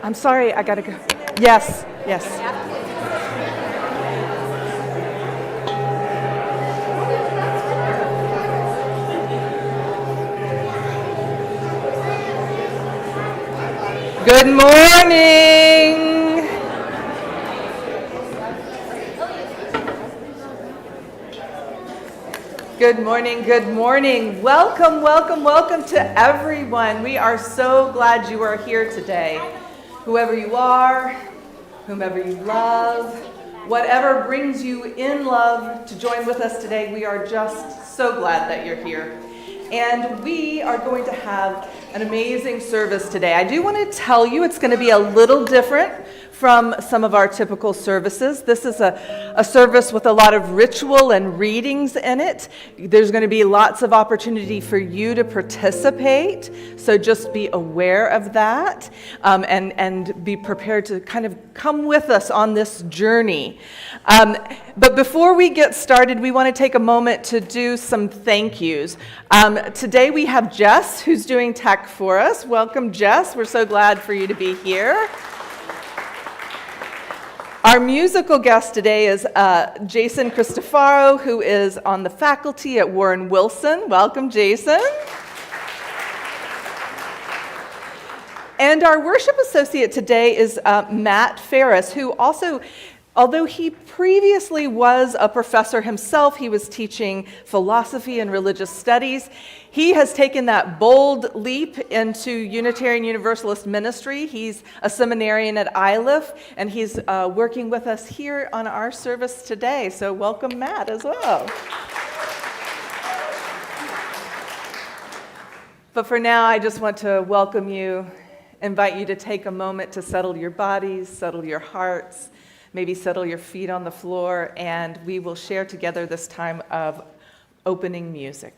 I'm sorry, I gotta go. Yes, yes. Good morning. Good morning, good morning. Welcome, welcome, welcome to everyone. We are so glad you are here today. Whoever you are, whomever you love, whatever brings you in love to join with us today, we are just so glad that you're here. And we are going to have an amazing service today. I do want to tell you it's going to be a little different from some of our typical services. This is a service with a lot of ritual and readings in it. There's going to be lots of opportunity for you to participate, so just be aware of that and be prepared to kind of come with us on this journey. But before we get started, we want to take a moment to do some thank yous. Today we have Jess, who's doing tech for us. Welcome, Jess. We're so glad for you to be here. Our musical guest today is Jason DeCristofaro, who is on the faculty at Warren Wilson. Welcome, Jason. And our worship associate today is Matt Farris, who also, although he previously was a professor himself, he was teaching philosophy and religious studies. He has taken that bold leap into Unitarian Universalist ministry. He's a seminarian at ILIF, and he's working with us here on our service today. So welcome, Matt, as well. But for now, I just want to welcome you, invite you to take a moment to settle your bodies, settle your hearts, maybe settle your feet on the floor, and we will share together this time of opening music.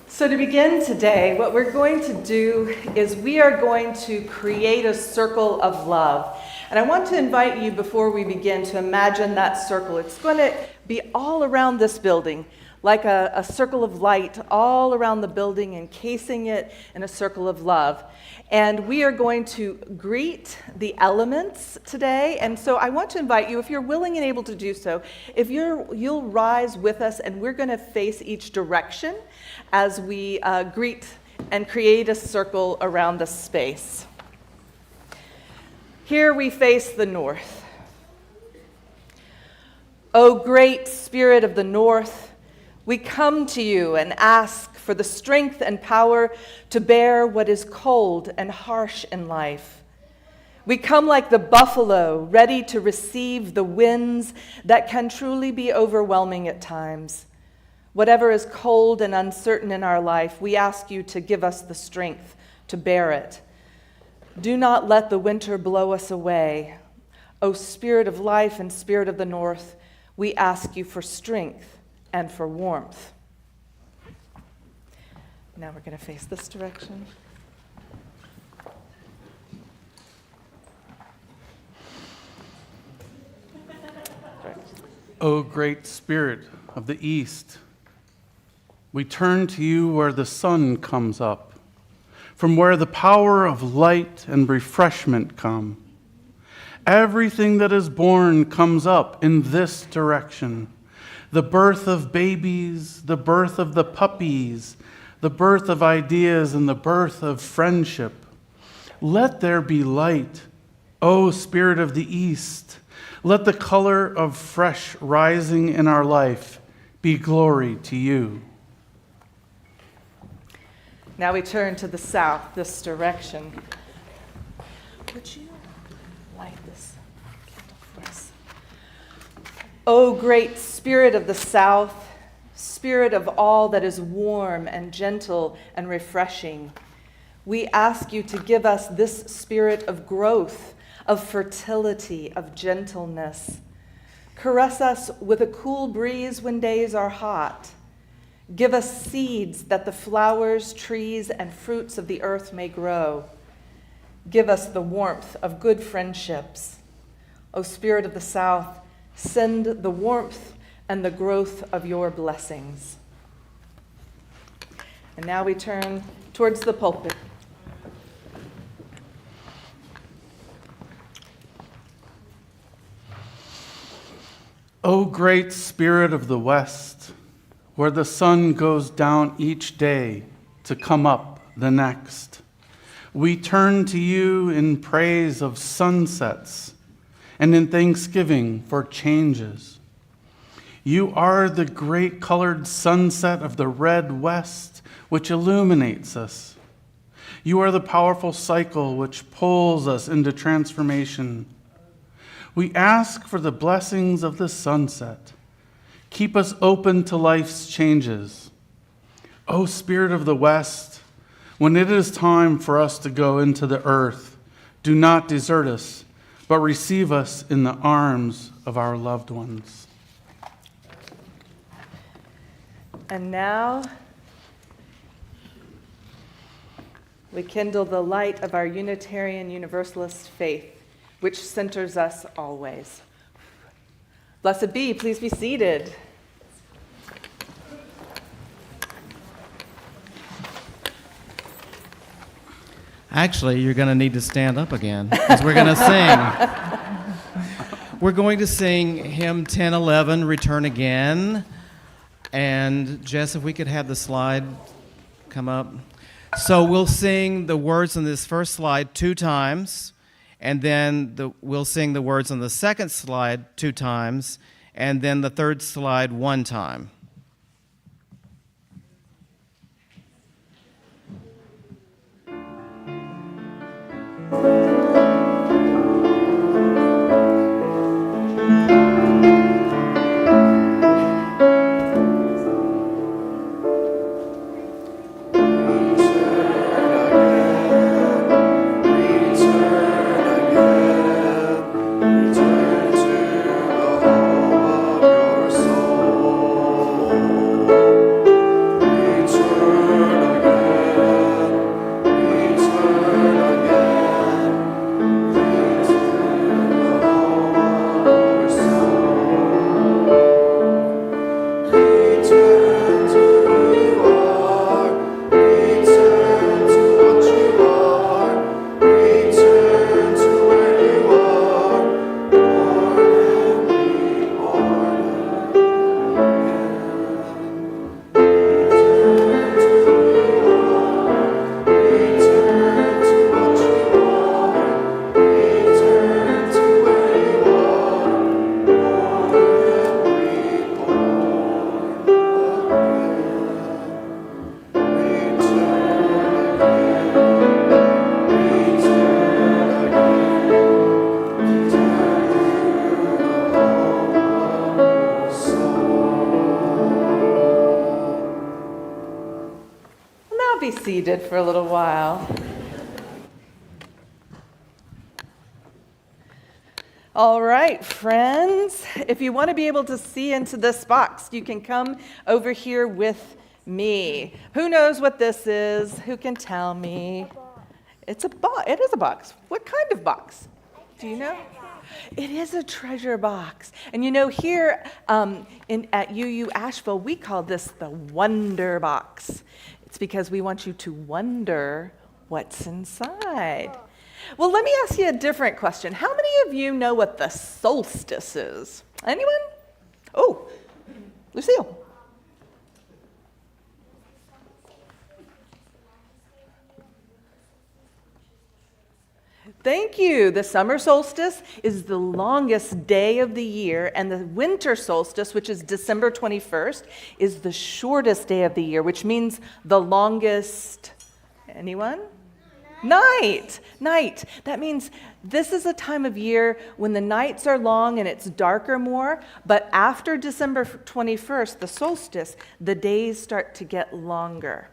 So to begin today, what we're going to do is we are going to create a circle of love. And I want to invite you, before we begin, to imagine that circle. It's going to be all around this building. like a circle of light all around the building, encasing it in a circle of love. And we are going to greet the elements today. And so I want to invite you, if you're willing and able to do so, if you'll rise with us, and we're going to face each direction as we greet and create a circle around the space. Here we face the north. O great Spirit of the North, we come to you and ask for the strength and power to bear what is cold and harsh in life. We come like the buffalo, ready to receive the winds that can truly be overwhelming at times. Whatever is cold and uncertain in our life, we ask you to give us the strength to bear it. Do not let the winter blow us away. O Spirit of life and Spirit of the North, we ask you for strength and for warmth. Now we're going to face this direction. O great Spirit of the East, we turn to you where the sun comes up, from where the power of light and refreshment come. Everything that is born comes up in this direction. The birth of babies, the birth of the puppies, the birth of ideas, and the birth of friendship. Let there be light, O Spirit of the East. Let the color of fresh rising in our life be glory to you. Now we turn to the south, this direction. Would you light this candle for us? O great Spirit of the South, Spirit of all that is warm and gentle and refreshing, we ask you to give us this spirit of growth, of fertility, of gentleness. Caress us with a cool breeze when days are hot. Give us seeds that the flowers, trees, and fruits of the earth may grow. Give us the warmth of good friendships. O Spirit of the South, send the warmth and the growth of your blessings. And now we turn towards the pulpit. O great Spirit of the West, where the sun goes down each day to come up the next, we turn to you in praise of sunsets and in thanksgiving for changes. You are the great colored sunset of the red west, which illuminates us. You are the powerful cycle which pulls us into transformation. We ask for the blessings of the sunset. Keep us open to life's changes. O Spirit of the West, when it is time for us to go into the earth, do not desert us, but receive us in the arms of our loved ones. And now we kindle the light of our Unitarian Universalist faith, which centers us always. Blessed be, please be seated. Actually, you're going to need to stand up again, because we're going to sing. We're going to sing hymn 1011, Return Again. And Jess, if we could have the slide come up. So we'll sing the words on this first slide 2 times, and then we'll sing the words on the second slide 2 times, and then the third slide 1 time. Return again. be seated for a little while. All right, friends, if you want to be able to see into this box, you can come over here with me. Who knows what this is? Who can tell me? It's a box. It is a box. What kind of box? Do you know? It is a treasure box. And you know, here at UU Asheville, we call this the Wonder Box. It's because we want you to wonder what's inside. Well, let me ask you a different question. How many of you know what the solstice is? Anyone? Oh, Lucille. Thank you. The summer solstice is the longest day of the year, and the winter solstice, which is December 21st, is the shortest day of the year, which means the longest, anyone? Night. That means this is a time of year when the nights are long and it's darker more, but after December 21st, the solstice, the days start to get longer.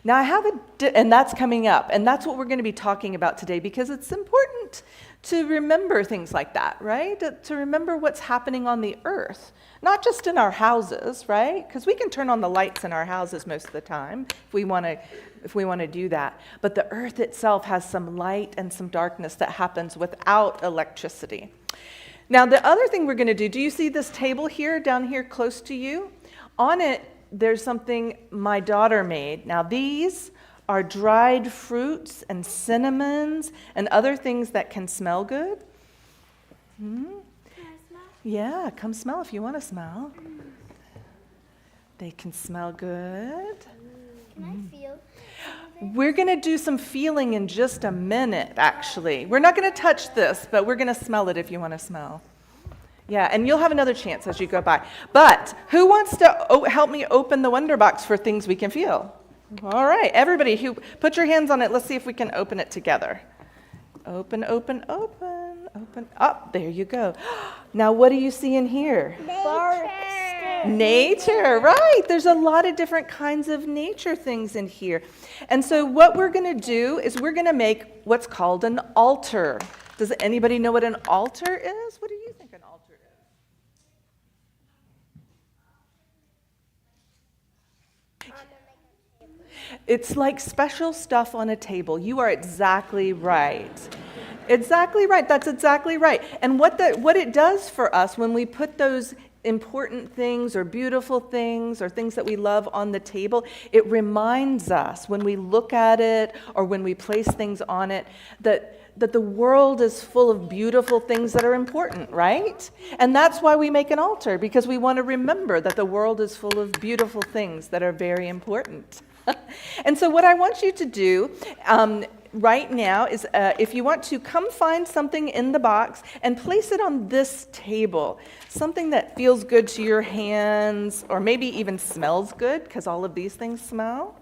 Now I have and that's coming up, and that's what we're going to be talking about today, because it's important to remember things like that, right? To remember what's happening on the earth, not just in our houses, right? Because we can turn on the lights in our houses most of the time if we want to do that. But the earth itself has some light and some darkness that happens without electricity. Now the other thing we're going to do you see this table here, down here close to you? On it, there's something my daughter made. Now these are dried fruits and cinnamons and other things that can smell good. Hmm? Can I smell? Yeah, come smell if you want to smell. They can smell good. Can I feel? We're going to do some feeling in just a minute, actually. We're not going to touch this, but we're going to smell it if you want to smell. Yeah, and you'll have another chance as you go by. But who wants to help me open the Wonder Box for things we can feel? All right, everybody, who put your hands on it. Let's see if we can open it together. Open. Up, there you go. Now, what do you see in here? Nature, right. There's a lot of different kinds of nature things in here. And so what we're going to do is we're going to make what's called an altar. Does anybody know what an altar is? What do you think an altar is? It's like special stuff on a table. You are exactly right. Exactly right. That's exactly right. And what it does for us when we put those important things or beautiful things or things that we love on the table, it reminds us when we look at it or when we place things on it that the world is full of beautiful things that are important, right? And that's why we make an altar, because we want to remember that the world is full of beautiful things that are very important. And so what I want you to do right now is if you want to come find something in the box and place it on this table, something that feels good to your hands or maybe even smells good, because all of these things smell.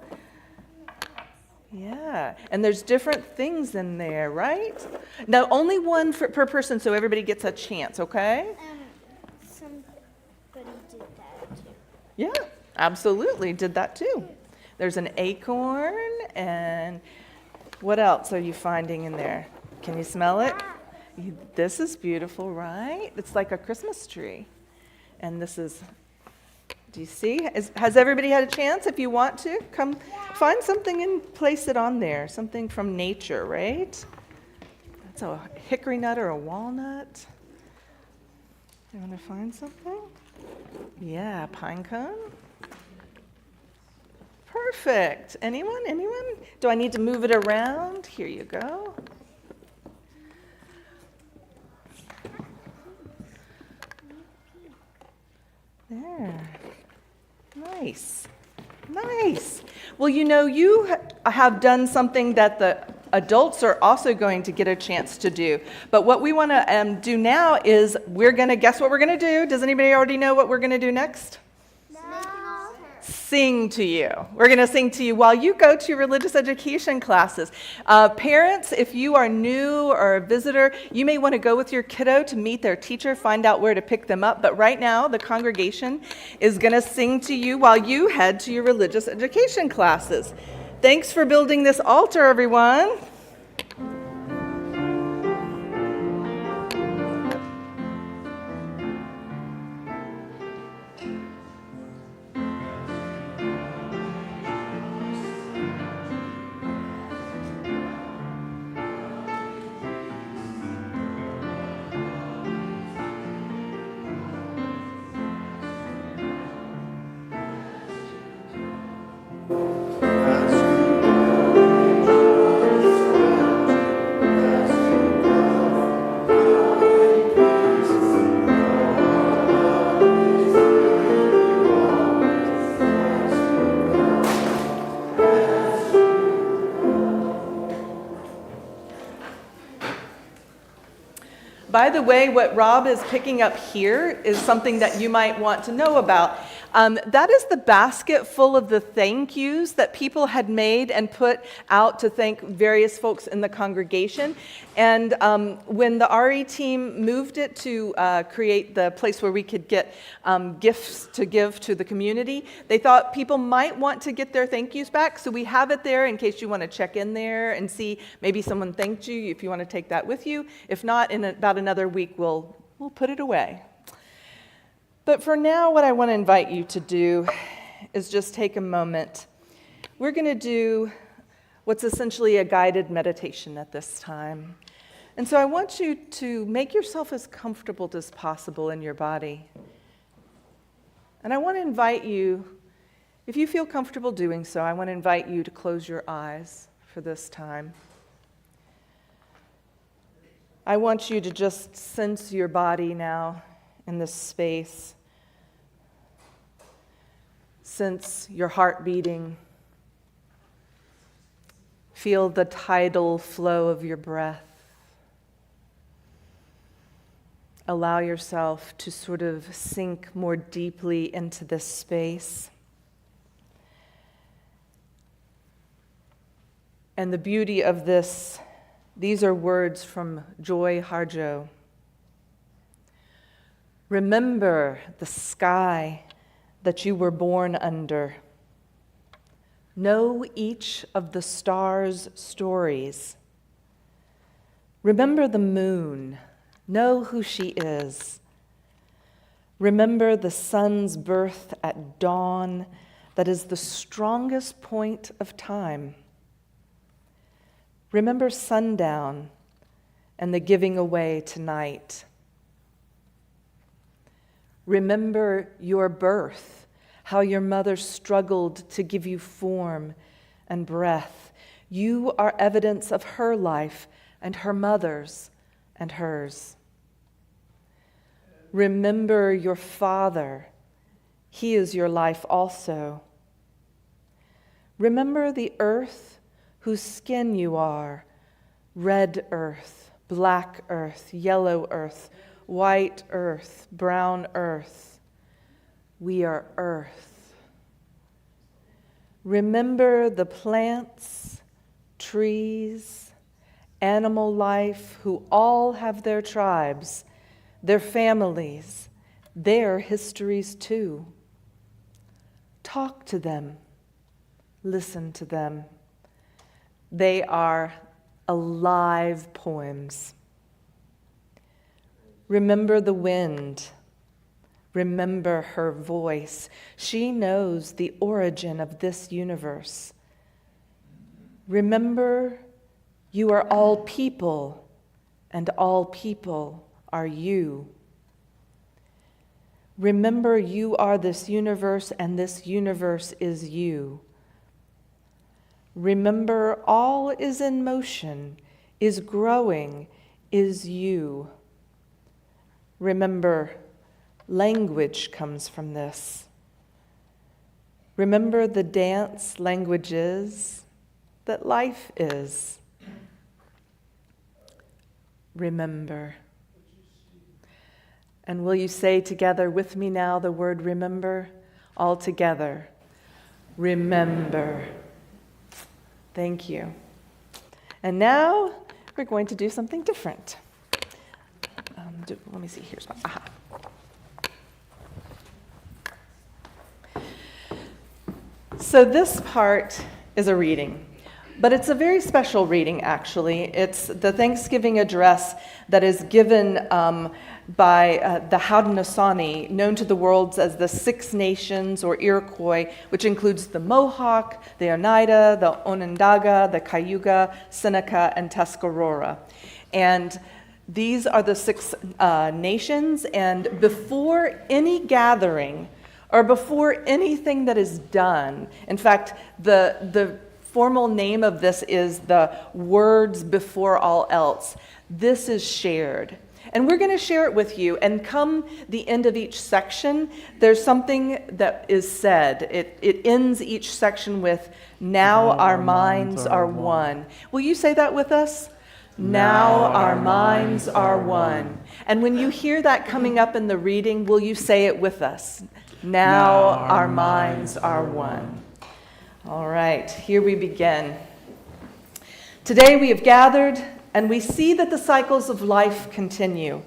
Yeah, and there's different things in there, right? Now, only one per person, so everybody gets a chance, okay? Somebody did that too. Yeah, absolutely, did that too. There's an acorn, and what else are you finding in there? Can you smell it? This is beautiful, right? It's like a Christmas tree. And this is, do you see? Has everybody had a chance? If you want to, come find something and place it on there. Something from nature, right? That's a hickory nut or a walnut. You want to find something? Yeah, pine cone. Perfect. Anyone? Do I need to move it around? Here you go. There. Nice. Well, you know, you have done something that the adults are also going to get a chance to do. But what we want to do now is we're going to, guess what we're going to do? Does anybody already know what we're going to do next? Sing to you. We're going to sing to you while you go to your religious education classes. Parents, if you are new or a visitor, you may want to go with your kiddo to meet their teacher, find out where to pick them up. But right now, the congregation is going to sing to you while you head to your religious education classes. Thanks for building this altar, everyone. By the way, what Rob is picking up here is something that you might want to know about. That is the basket full of the thank yous that people had made and put out to thank various folks in the congregation. And when the RE team moved it to create the place where we could get gifts to give to the community, they thought people might want to get their thank yous back. So we have it there in case you want to check in there and see maybe someone thanked you, if you want to take that with you. If not, in about another week, we'll put it away. But for now, what I want to invite you to do is just take a moment. We're going to do what's essentially a guided meditation at this time. And so I want you to make yourself as comfortable as possible in your body. And I want to invite you, if you feel comfortable doing so, I want to invite you to close your eyes for this time. I want you to just sense your body now in this space. Sense your heart beating. Feel the tidal flow of your breath. Allow yourself to sort of sink more deeply into this space. And the beauty of this, these are words from Joy Harjo. Remember the sky that you were born under. Know each of the stars' stories. Remember the moon. Know who she is. Remember the sun's birth at dawn that is the strongest point of time. Remember sundown and the giving away tonight. Remember your birth, how your mother struggled to give you form and breath. You are evidence of her life and her mother's and hers. Remember your father. He is your life also. Remember the earth whose skin you are, red earth, black earth, yellow earth, white earth, brown earth. We are earth. Remember the plants, trees, animal life who all have their tribes, their families, their histories too. Talk to them. Listen to them. They are alive poems. Remember the wind. Remember her voice. She knows the origin of this universe. Remember, you are all people, and all people are you. Remember, you are this universe, and this universe is you. Remember, all is in motion, is growing, is you. Remember, language comes from this. Remember the dance language is that life is. Remember. And will you say together with me now the word remember? All together. Remember. Thank you. And now we're going to do something different. Let me see, here's my, So this part is a reading. But it's a very special reading, actually. It's the Thanksgiving address that is given by the Haudenosaunee, known to the world as the Six Nations or Iroquois, which includes the Mohawk, the Oneida, the Onondaga, the Cayuga, Seneca, and Tuscarora. And these are the six nations, and before any gathering or before anything that is done, in fact, the formal name of this is the words before all else. This is shared. And we're going to share it with you. And come the end of each section, there's something that is said. It ends each section with, "Now our minds are one." Will you say that with us? Now our minds are one. And when you hear that coming up in the reading, will you say it with us? Now our minds are one. All right, here we begin. Today we have gathered and we see that the cycles of life continue.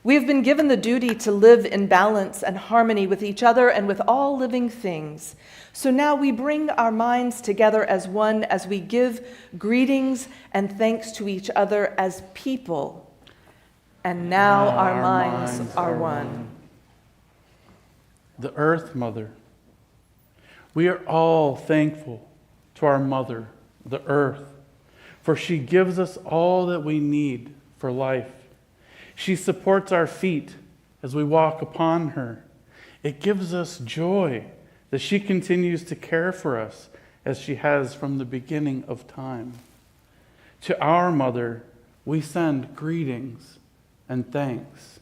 We have been given the duty to live in balance and harmony with each other and with all living things. So now we bring our minds together as one as we give greetings and thanks to each other as people. And now our minds are one. The Earth Mother. We are all thankful to our Mother, the Earth, for she gives us all that we need for life. She supports our feet as we walk upon her. It gives us joy that she continues to care for us as she has from the beginning of time. To our Mother, we send greetings and thanks.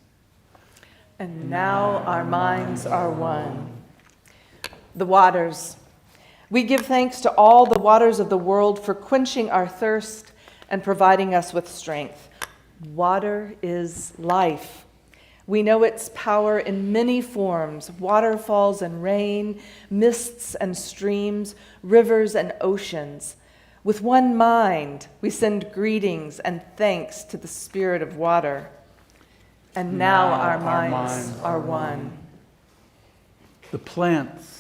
And now our minds are one. The waters. We give thanks to all the waters of the world for quenching our thirst and providing us with strength. Water is life. We know its power in many forms: waterfalls and rain, mists and streams, rivers and oceans. With one mind, we send greetings and thanks to the Spirit of water. And now our minds are one. The plants.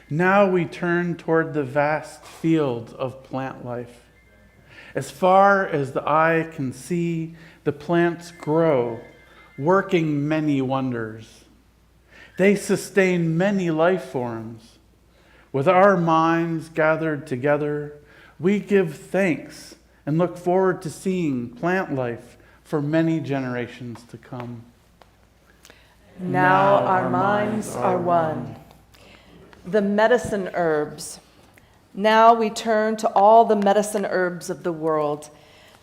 Now we turn toward the vast fields of plant life. As far as the eye can see, the plants grow, working many wonders. They sustain many life forms. With our minds gathered together, we give thanks and look forward to seeing plant life for many generations to come. Now our minds are one. The medicine herbs. Now we turn to all the medicine herbs of the world.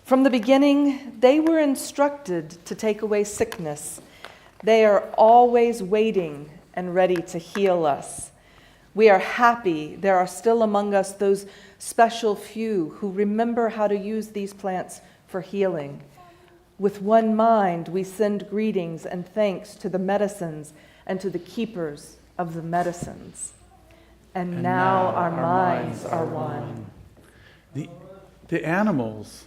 From the beginning, they were instructed to take away sickness. They are always waiting and ready to heal us. We are happy there are still among us those special few who remember how to use these plants for healing. With one mind, we send greetings and thanks to the medicines and to the keepers of the medicines. And now our minds are one. The animals.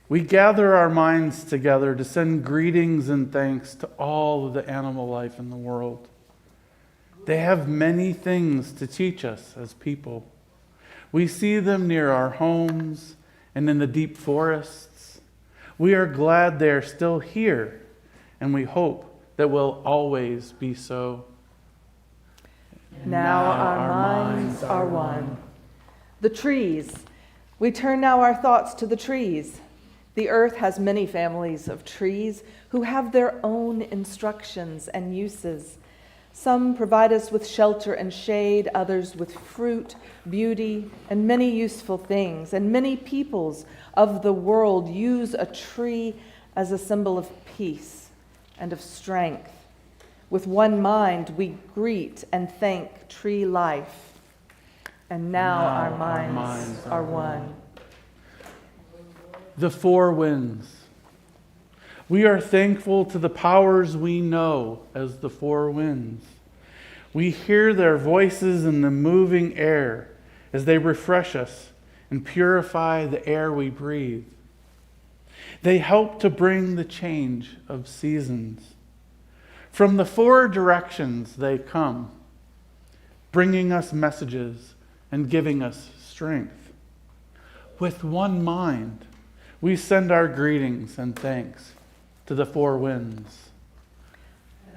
We gather our minds together to send greetings and thanks to all of the animal life in the world. They have many things to teach us as people. We see them near our homes and in the deep forests. We are glad they are still here, and we hope that will always be so. Now our minds are one. The trees. We turn now our thoughts to the trees. The earth has many families of trees who have their own instructions and uses. Some provide us with shelter and shade, others with fruit, beauty, and many useful things. And many peoples of the world use a tree as a symbol of peace and of strength. With one mind, we greet and thank tree life. And now our minds are one. The four winds. We are thankful to the powers we know as the four winds. We hear their voices in the moving air as they refresh us and purify the air we breathe. They help to bring the change of seasons. From the four directions they come, bringing us messages and giving us strength. With one mind, we send our greetings and thanks to the four winds.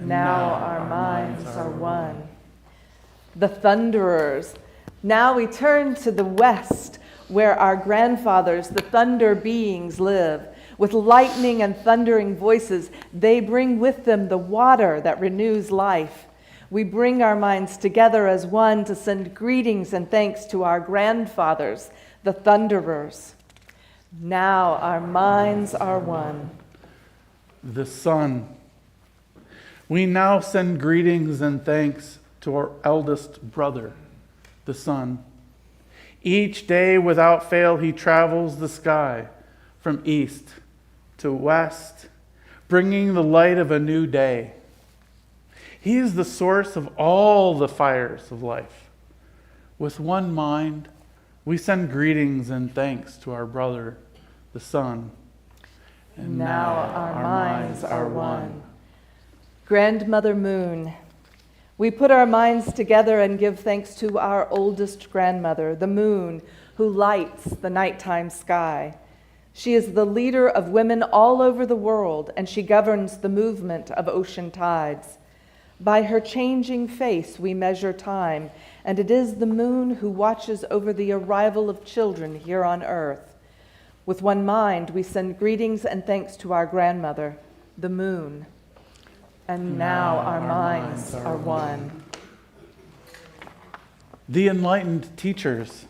Now our minds are one. The thunderers. Now we turn to the west, where our grandfathers, the thunder beings, live. With lightning and thundering voices, they bring with them the water that renews life. We bring our minds together as one to send greetings and thanks to our grandfathers, the thunderers. Now our minds are one. The sun. We now send greetings and thanks to our eldest brother, the sun. Each day without fail he travels the sky from east to west, bringing the light of a new day. He is the source of all the fires of life. With one mind, we send greetings and thanks to our brother, the sun. And now our minds are one. Grandmother Moon. We put our minds together and give thanks to our oldest grandmother, the moon, who lights the nighttime sky. She is the leader of women all over the world, and she governs the movement of ocean tides. By her changing face, we measure time, and it is the moon who watches over the arrival of children here on earth. With one mind, we send greetings and thanks to our grandmother, the moon. And now our minds are one. The enlightened teachers.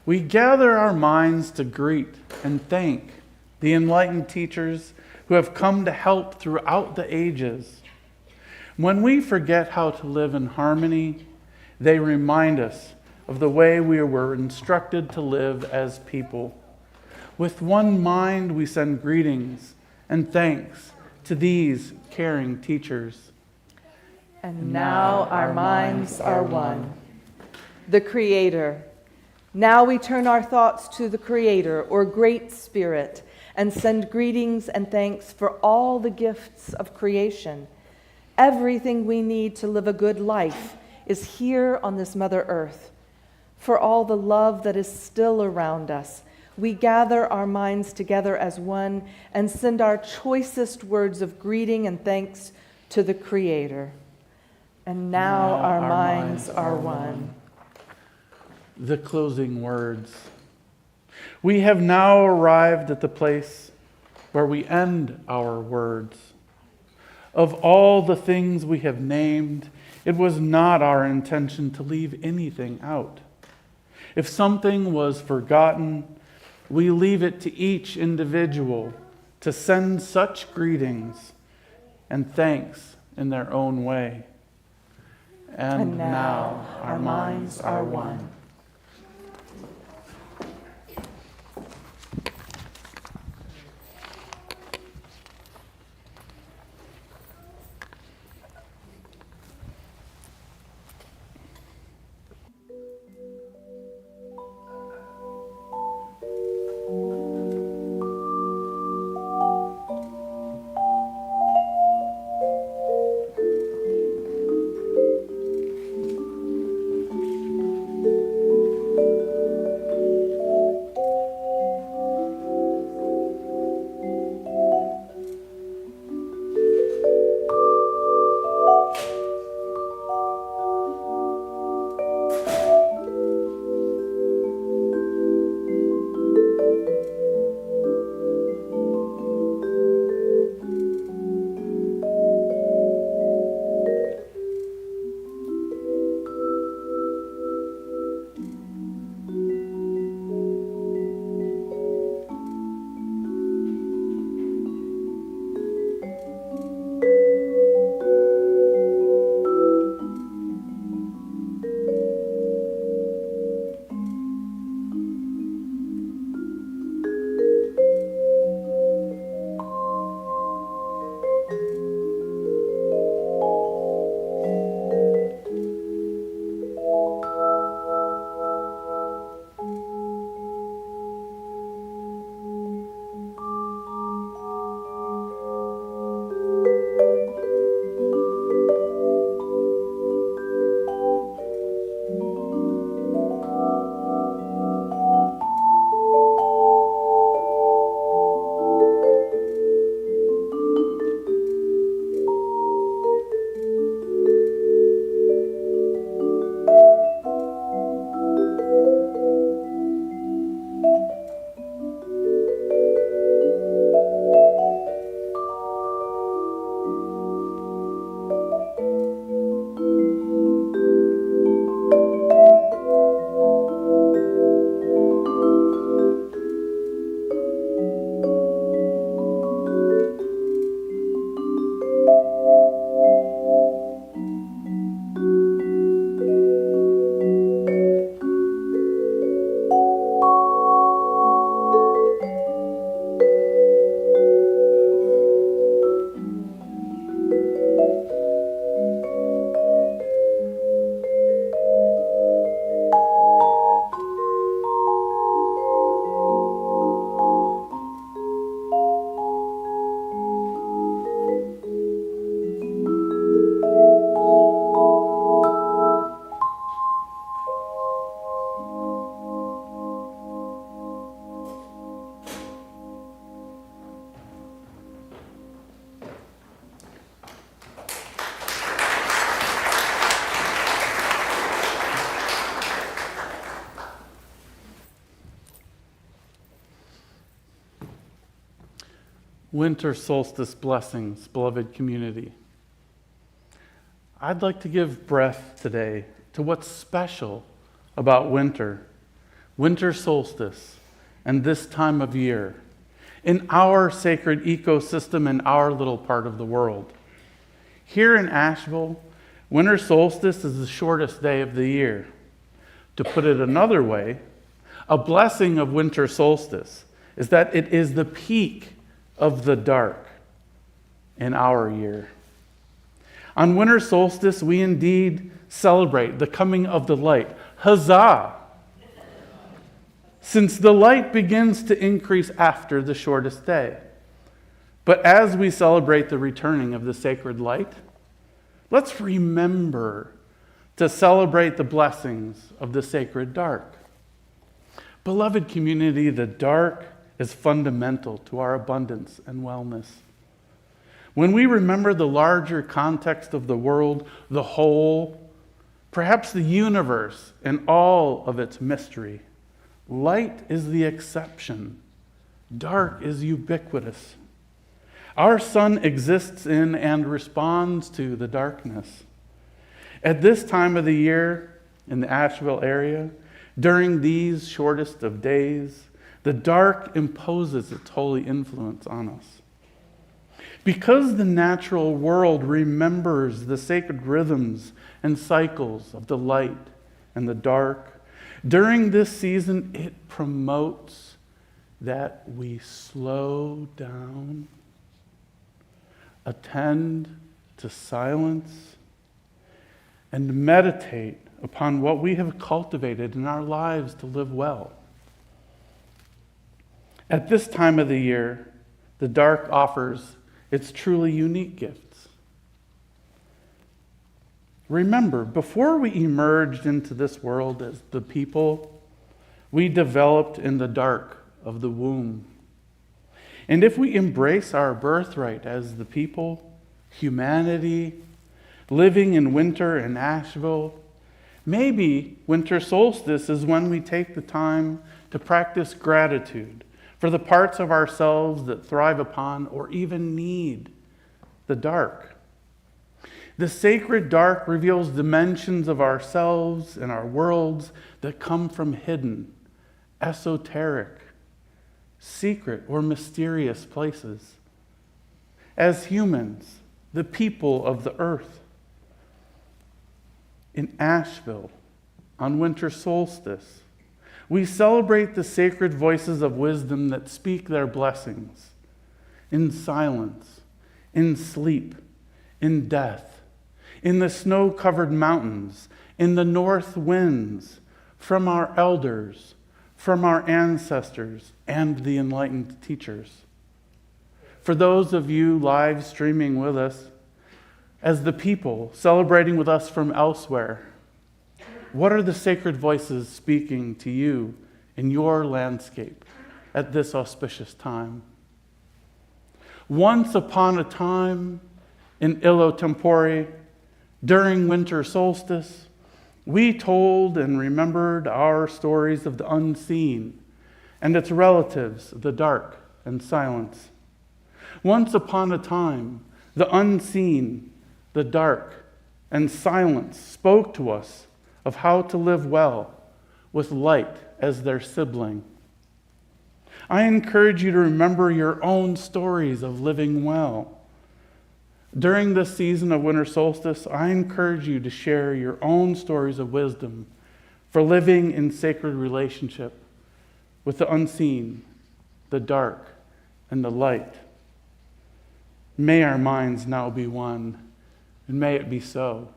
We gather our minds to greet and thank the enlightened teachers who have come to help throughout the ages. When we forget how to live in harmony, they remind us of the way we were instructed to live as people. With one mind, we send greetings and thanks to these caring teachers. And now our minds are one. The Creator. Now we turn our thoughts to the Creator, or Great Spirit, and send greetings and thanks for all the gifts of creation. Everything we need to live a good life is here on this Mother Earth. For all the love that is still around us, we gather our minds together as one and send our choicest words of greeting and thanks to the Creator. And now our minds are one. The closing words. We have now arrived at the place where we end our words. Of all the things we have named, it was not our intention to leave anything out. If something was forgotten, we leave it to each individual to send such greetings and thanks in their own way. And now our minds are one. Winter Solstice blessings, beloved community. I'd like to give breath today to what's special about winter solstice, and this time of year in our sacred ecosystem in our little part of the world. Here in Asheville, winter solstice is the shortest day of the year. To put it another way, a blessing of winter solstice is that it is the peak of the dark in our year. On winter solstice, we indeed celebrate the coming of the light. Huzzah! Since the light begins to increase after the shortest day. But as we celebrate the returning of the sacred light, let's remember to celebrate the blessings of the sacred dark. Beloved community, the dark is fundamental to our abundance and wellness. When we remember the larger context of the world, the whole, perhaps the universe and all of its mystery, light is the exception. Dark is ubiquitous. Our sun exists in and responds to the darkness. At this time of the year in the Asheville area, during these shortest of days, the dark imposes its holy influence on us. Because the natural world remembers the sacred rhythms and cycles of the light and the dark, during this season it promotes that we slow down, attend to silence, and meditate upon what we have cultivated in our lives to live well. At this time of the year, the dark offers its truly unique gifts. Remember, before we emerged into this world as the people, we developed in the dark of the womb. And if we embrace our birthright as the people, humanity, living in winter in Asheville, maybe winter solstice is when we take the time to practice gratitude for the parts of ourselves that thrive upon or even need the dark. The sacred dark reveals dimensions of ourselves and our worlds that come from hidden, esoteric, secret, or mysterious places. As humans, the people of the earth, in Asheville, on winter solstice, we celebrate the sacred voices of wisdom that speak their blessings in silence, in sleep, in death, in the snow-covered mountains, in the north winds, from our elders, from our ancestors, and the enlightened teachers. For those of you live streaming with us, as the people celebrating with us from elsewhere, what are the sacred voices speaking to you in your landscape at this auspicious time? Once upon a time, in Illo Tempore, during winter solstice, we told and remembered our stories of the unseen and its relatives, the dark and silence. Once upon a time, the unseen, the dark, and silence spoke to us of how to live well with light as their sibling. I encourage you to remember your own stories of living well. During this season of winter solstice, I encourage you to share your own stories of wisdom for living in sacred relationship with the unseen, the dark, and the light. May our minds now be one, and may it be so.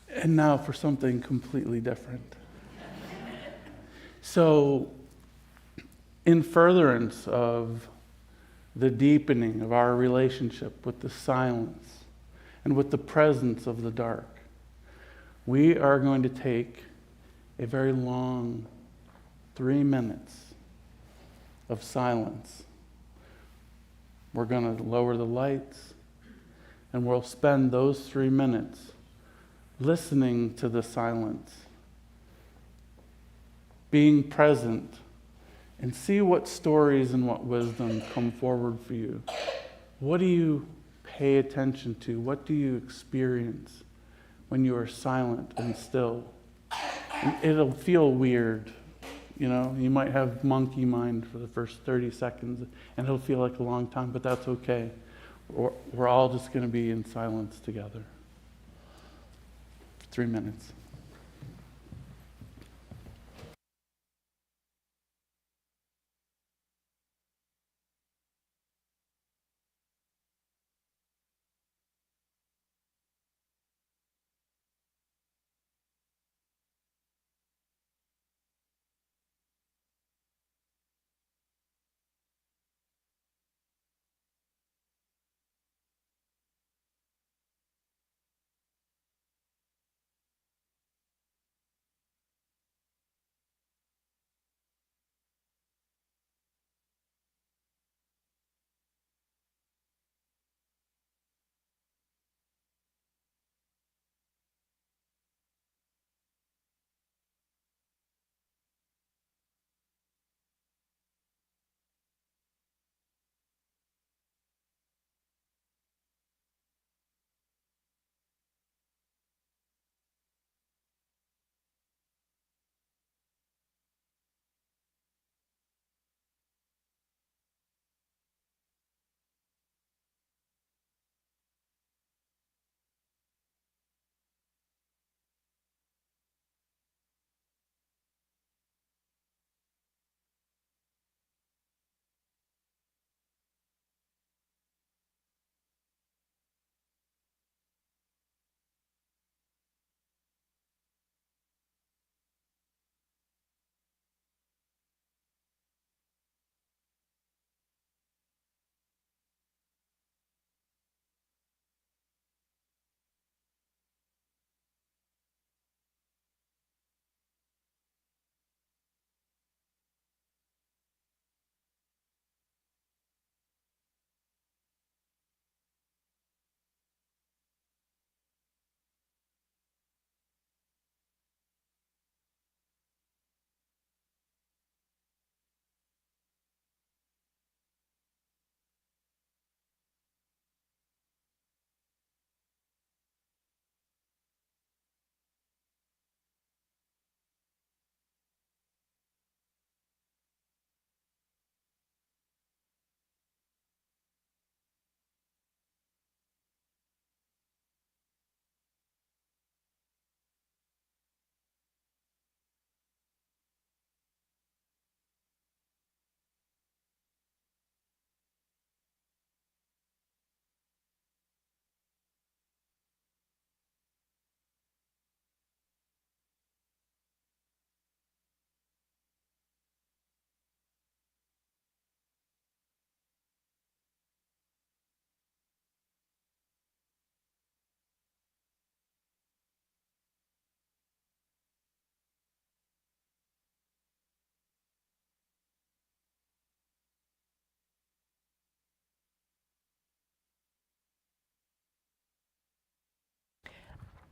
And now for something completely different. So, in furtherance of the deepening of our relationship with the silence and with the presence of the dark, we are going to take a very long 3 minutes of silence. We're going to lower the lights, and we'll spend those 3 minutes listening to the silence, being present and see what stories and what wisdom come forward for you. What do you pay attention to? What do you experience when you are silent and still? And it'll feel weird. You know, you might have monkey mind for the first 30 seconds, and it'll feel like a long time, but that's okay. We're all just going to be in silence together. 3 minutes.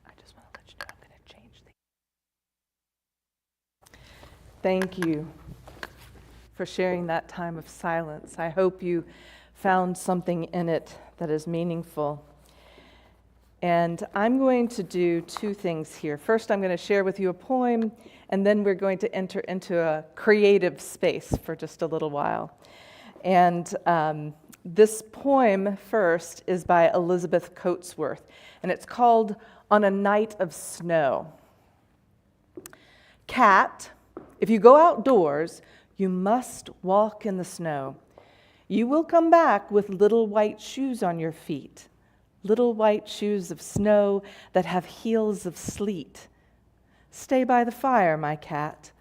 I just want to let you know I'm going to change the. Thank you for sharing that time of silence. I hope you found something in it that is meaningful. And I'm going to do two things here. First, I'm going to share with you a poem, and then we're going to enter into a creative space for just a little while. And this poem first is by Elizabeth Coatsworth, and it's called On a Night of Snow. Cat, if you go outdoors, you must walk in the snow. You will come back with little white shoes on your feet, little white shoes of snow that have heels of sleet. Stay by the fire, my cat.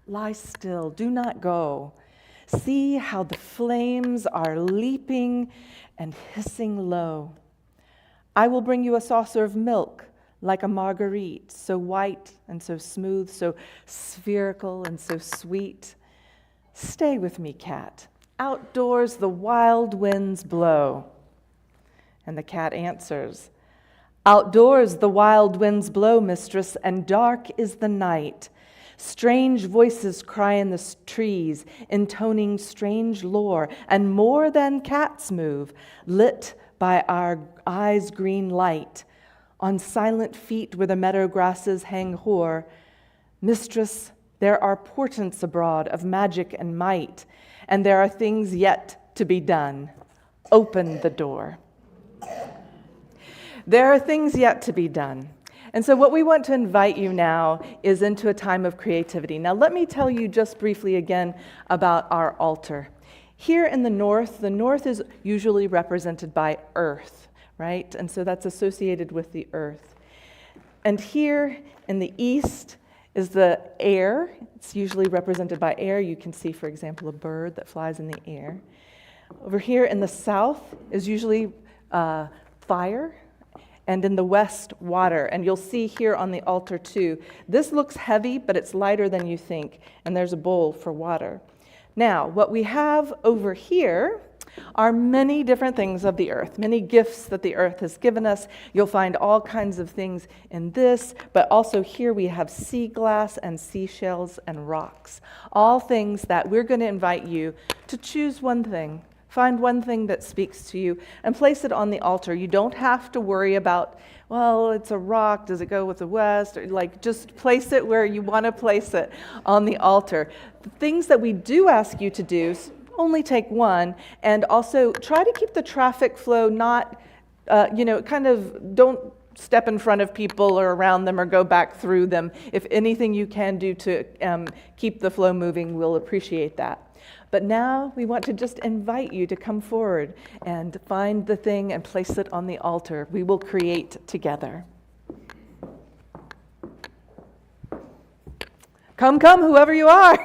Lie still, do not go. See how the flames are leaping and hissing low. I will bring you a saucer of milk like a marguerite, so white and so smooth, so spherical and so sweet. Stay with me, cat. Outdoors the wild winds blow. And the cat answers, outdoors the wild winds blow, mistress, and dark is the night. Strange voices cry in the trees, intoning strange lore, and more than cats move, lit by our eyes' green light. On silent feet where the meadow grasses hang hoar, mistress, there are portents abroad of magic and might, and there are things yet to be done. Open the door. There are things yet to be done. And so what we want to invite you now is into a time of creativity. Now let me tell you just briefly again about our altar. Here in the north is usually represented by earth, right? And so that's associated with the earth. And here in the east is the air. It's usually represented by air. You can see, for example, a bird that flies in the air. Over here in the south is usually fire, and in the west, water. And you'll see here on the altar too, this looks heavy, but it's lighter than you think, and there's a bowl for water. Now, what we have over here are many different things of the earth, many gifts that the earth has given us. You'll find all kinds of things in this, but also here we have sea glass and seashells and rocks, all things that we're going to invite you to choose one thing. Find one thing that speaks to you and place it on the altar. You don't have to worry about, well, it's a rock, does it go with the west? Or just place it where you want to place it on the altar. The things that we do ask you to do, only take one, and also try to keep the traffic flow not, don't step in front of people or around them or go back through them. If anything you can do to keep the flow moving, we'll appreciate that. But now we want to just invite you to come forward and find the thing and place it on the altar. We will create together. Come, whoever you are.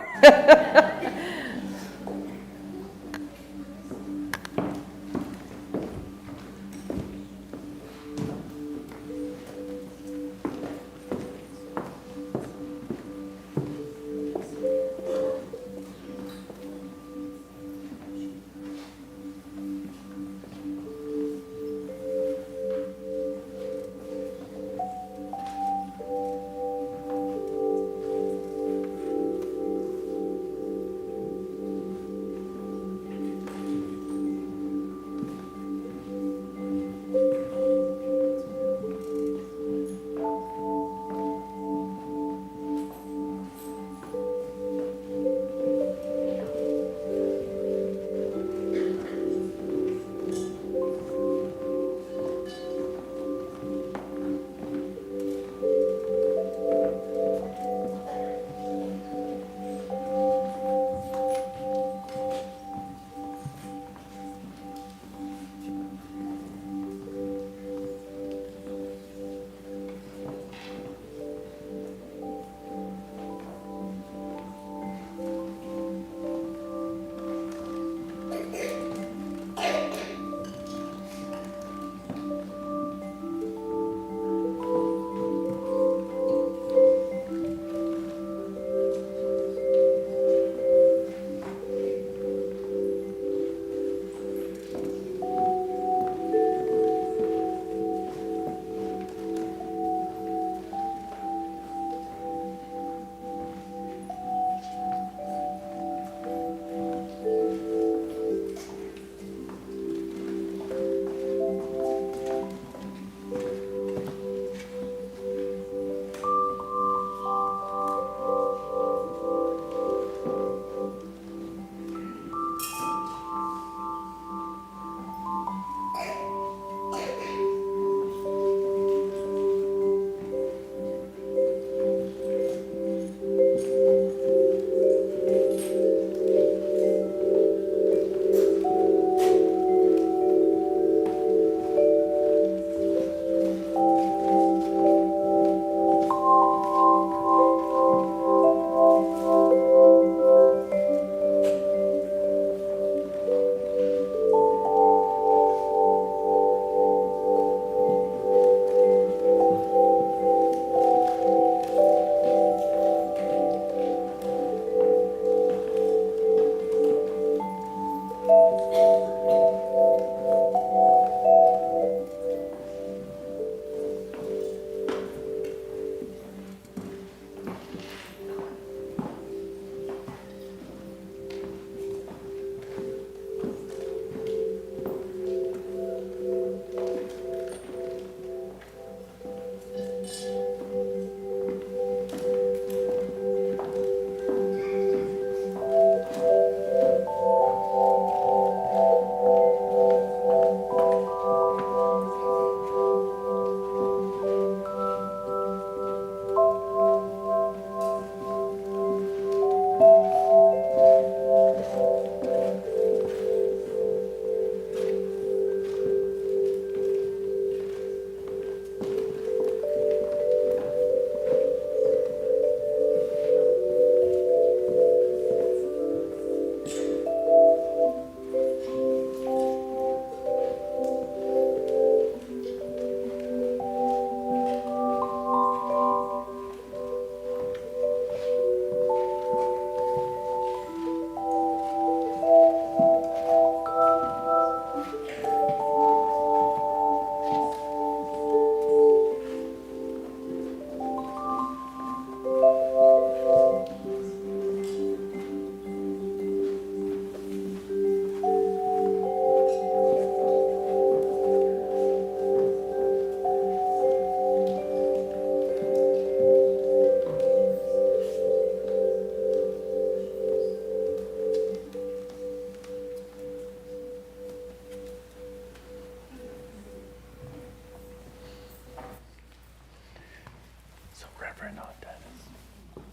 Reverend Audette is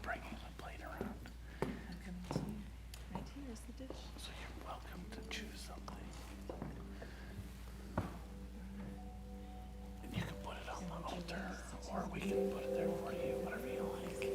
bringing the plate around. Right here is the dish. So you're welcome to choose something. And you can put it on the altar, or we can put it there for you, whatever you like.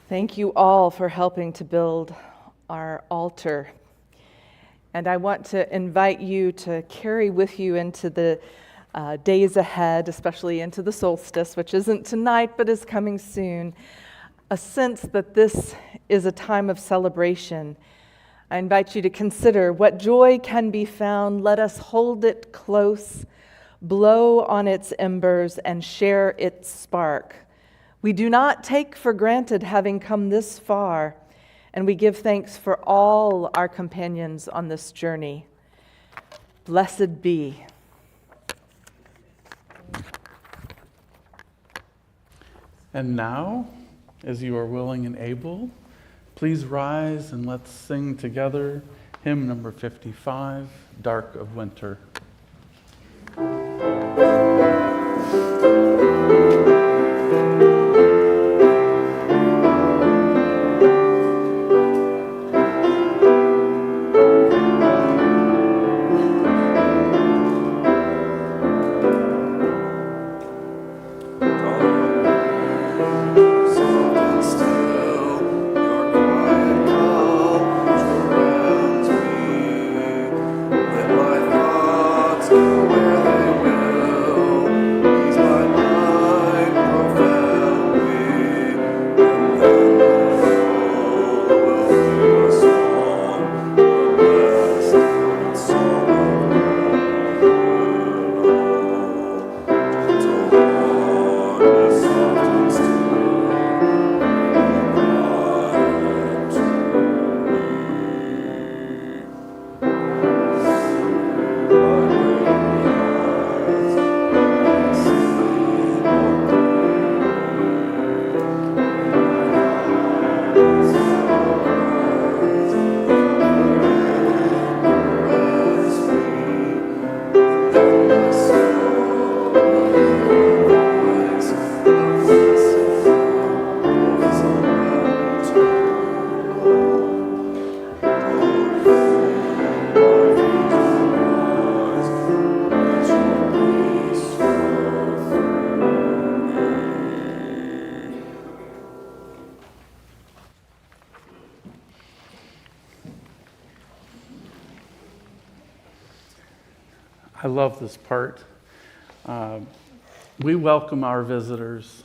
Thank you all for helping to build our altar. And I want to invite you to carry with you into the days ahead, especially into the solstice, which isn't tonight but is coming soon, a sense that this is a time of celebration. I invite you to consider what joy can be found. Let us hold it close, blow on its embers, and share its spark. We do not take for granted having come this far, and we give thanks for all our companions on this journey. Blessed be. And now, as you are willing and able, please rise and let's sing together hymn number 55, Dark of Winter. I love this part. We welcome our visitors,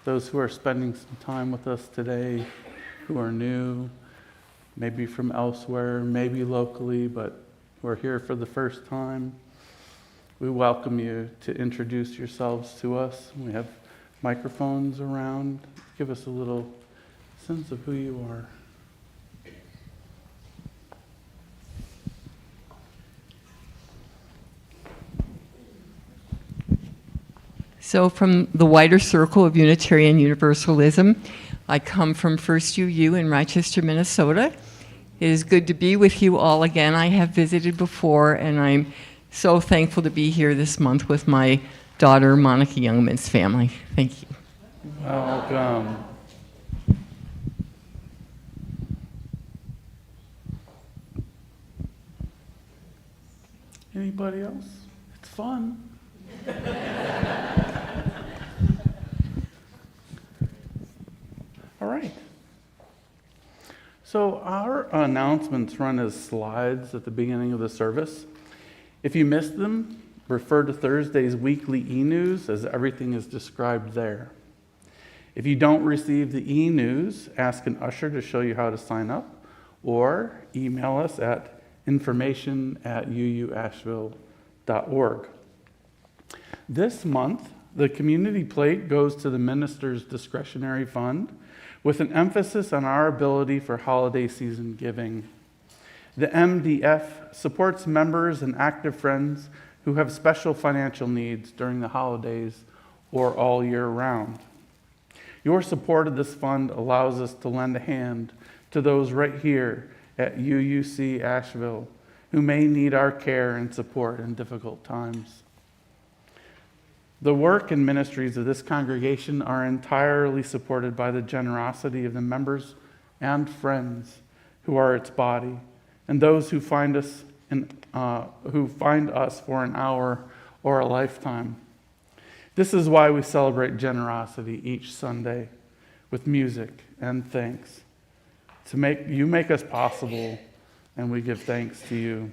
those who are spending some time with us today, who are new, maybe from elsewhere, maybe locally, but who are here for the first time. We welcome you to introduce yourselves to us. We have microphones around. Give us a little sense of who you are. So from the wider circle of Unitarian Universalism, I come from First UU in Rochester, Minnesota. It is good to be with you all again. I have visited before, and I'm so thankful to be here this month with my daughter, Monica Youngman's family. Thank you. Welcome. Anybody else? It's fun. All right. So our announcements run as slides at the beginning of the service. If you missed them, refer to Thursday's weekly e-news as everything is described there. If you don't receive the e-news, ask an usher to show you how to sign up or email us at information@uuasheville.org. This month, the community plate goes to the minister's discretionary fund with an emphasis on our ability for holiday season giving. The MDF supports members and active friends who have special financial needs during the holidays or all year round. Your support of this fund allows us to lend a hand to those right here at UUC Asheville who may need our care and support in difficult times. The work and ministries of this congregation are entirely supported by the generosity of the members and friends who are its body, and those who find us for an hour or a lifetime. This is why we celebrate generosity each Sunday with music and thanks. You make us possible, and we give thanks to you.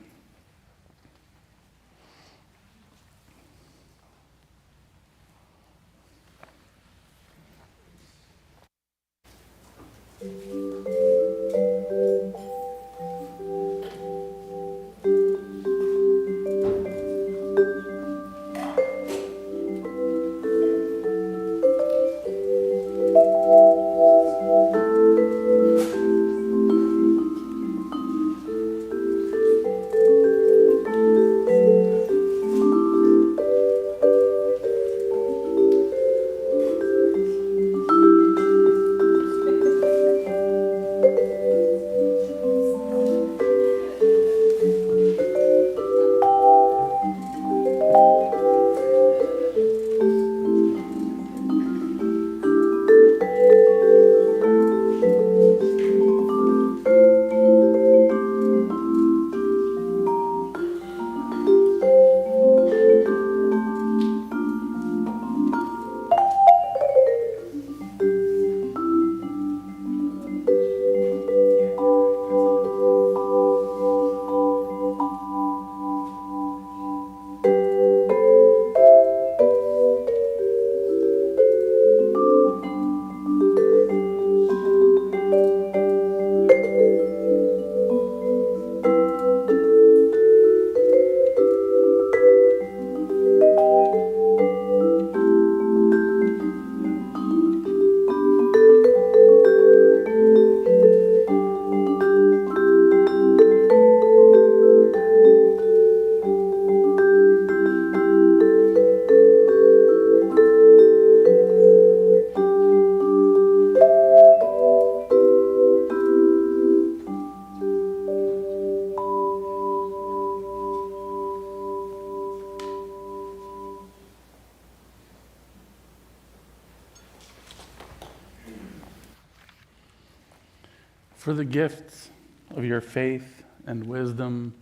For the gifts of your faith and wisdom,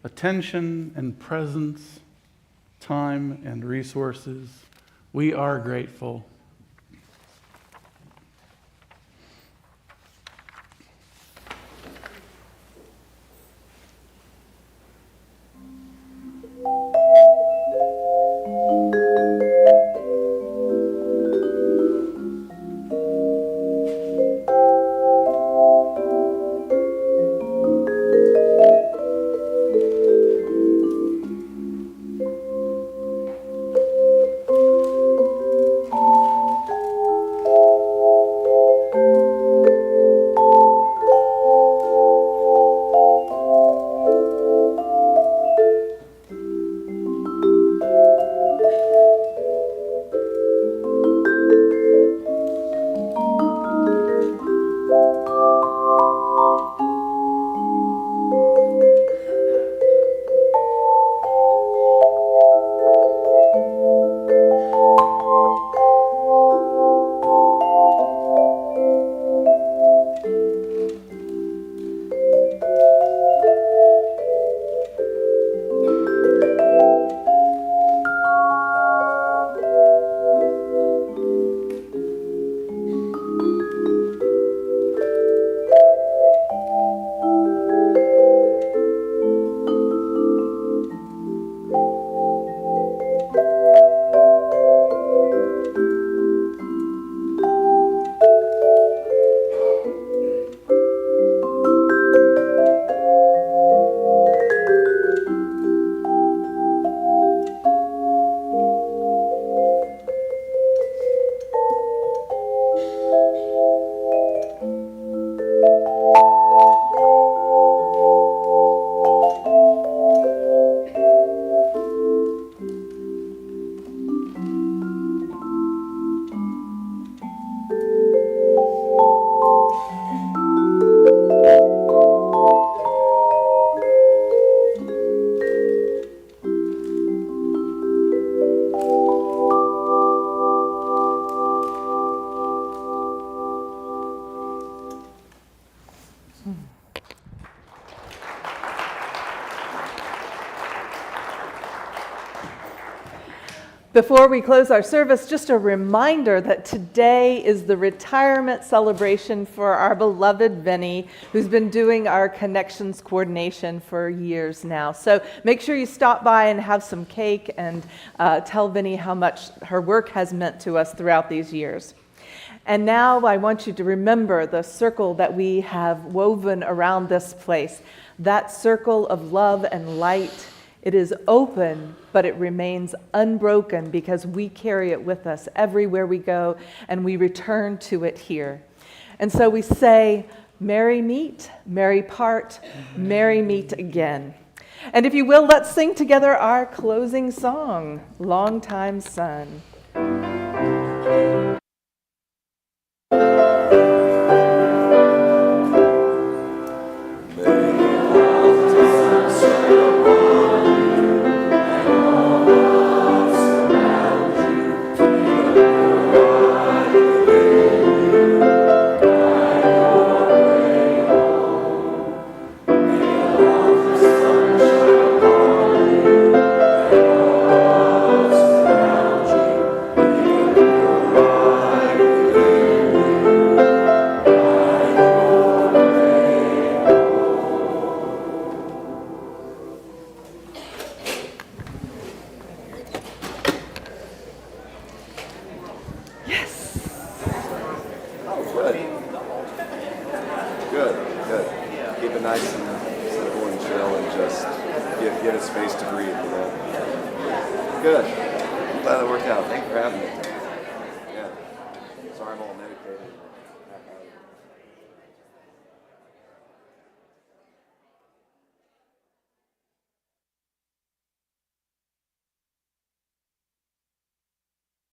attention and presence, time and resources, we are grateful. Before we close our service, just a reminder that today is the retirement celebration for our beloved Vinny, who's been doing our connections coordination for years now. So make sure you stop by and have some cake and tell Vinny how much her work has meant to us throughout these years. And now I want you to remember the circle that we have woven around this place, that circle of love and light. It is open, but it remains unbroken because we carry it with us everywhere we go, and we return to it here. And so we say, merry meet, merry part, merry meet again. And if you will, let's sing together our closing song, Long Time Son. Good. Keep it nice and simple and chill and just give it space to breathe, you know? Good. I'm glad it worked out. Thank you for having me.